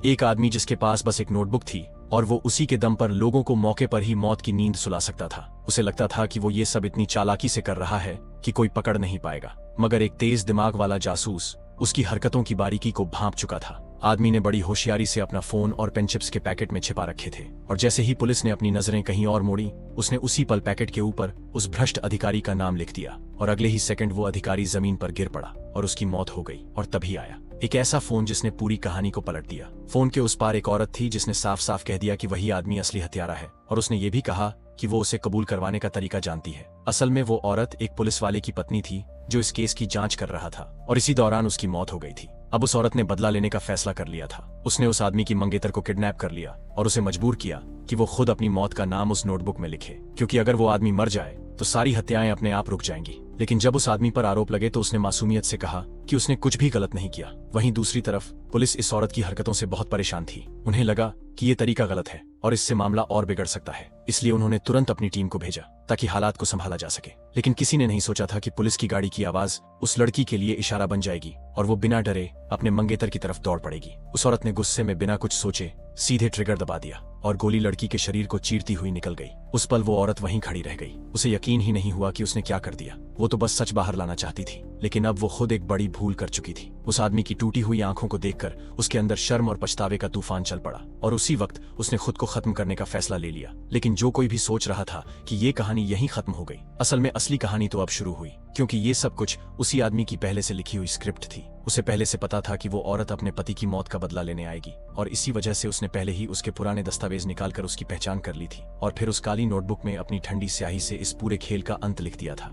एक आदमी जिसके पास बस एक नोटबुक थी और वो उसी के दम पर लोगों को मौके पर ही मौत की नींद सुला सकता था। उसे लगता था कि वो ये सब इतनी चालाकी से कर रहा है कि कोई पकड़ नहीं पाएगा, मगर एक तेज दिमाग वाला जासूस उसकी हरकतों की बारीकी को भांप चुका था। आदमी ने बड़ी होशियारी से अपना फोन और पेन चिप्स के पैकेट में छिपा रखे थे, और जैसे ही पुलिस ने अपनी नजरें कहीं और मोड़ी, उसने उसी पल पैकेट के ऊपर उस भ्रष्ट अधिकारी का नाम लिख दिया, और अगले ही सेकंड वो अधिकारी जमीन पर गिर पड़ा और उसकी मौत हो गई। और तभी आया एक ऐसा फोन जिसने पूरी कहानी को पलट दिया। फोन के उस पार एक औरत थी जिसने साफ साफ कह दिया कि वही आदमी असली हत्यारा है, और उसने ये भी कहा कि वो उसे कबूल करवाने का तरीका जानती है। असल में वो औरत एक पुलिस वाले की पत्नी थी जो इस केस की जांच कर रहा था, और इसी दौरान उसकी मौत हो गई थी। अब उस औरत ने बदला लेने का फैसला कर लिया था। उसने उस आदमी की मंगेतर को किडनैप कर लिया और उसे मजबूर किया कि वो खुद अपनी मौत का नाम उस नोटबुक में लिखे, क्योंकि अगर वो आदमी मर जाए तो सारी हत्याएं अपने आप रुक जाएंगी। लेकिन जब उस आदमी पर आरोप लगे तो उसने मासूमियत से कहा कि उसने कुछ भी गलत नहीं किया। वहीं दूसरी तरफ पुलिस इस औरत की हरकतों से बहुत परेशान थी। उन्हें लगा कि ये तरीका गलत है और इससे मामला और बिगड़ सकता है, इसलिए उन्होंने तुरंत अपनी टीम को भेजा ताकि हालात को संभाला जा सके। लेकिन किसी ने नहीं सोचा था कि पुलिस की गाड़ी की आवाज उस लड़की के लिए इशारा बन जाएगी और वो बिना डरे अपने मंगेतर की तरफ दौड़ पड़ेगी। उस औरत ने गुस्से में बिना कुछ सोचे सीधे ट्रिगर दबा दिया और गोली लड़की के शरीर को चीरती हुई निकल गई। उस पल वो औरत वहीं खड़ी रह गई। उसे यकीन ही नहीं हुआ कि उसने क्या कर दिया। वो तो बस सच बाहर लाना चाहती थी, लेकिन अब वो खुद एक बड़ी भूल कर चुकी थी। उस आदमी की टूटी हुई आंखों को देखकर उसके अंदर शर्म और पछतावे का तूफान चल पड़ा, और उसी वक्त उसने खुद को खत्म करने का फैसला ले लिया। लेकिन जो कोई भी सोच रहा था कि ये कहानी यहीं खत्म हो गई, असल में असली कहानी तो अब शुरू हुई, क्योंकि ये सब कुछ उसी आदमी की पहले से लिखी हुई स्क्रिप्ट थी। उसे पहले से पता था कि वो औरत अपने पति की मौत का बदला लेने आएगी, और इसी वजह से उसने पहले ही उसके पुराने दस्तावेज निकालकर उसकी पहचान कर ली थी और फिर उस काली नोटबुक में अपनी ठंडी स्याही से इस पूरे खेल का अंत लिख दिया था।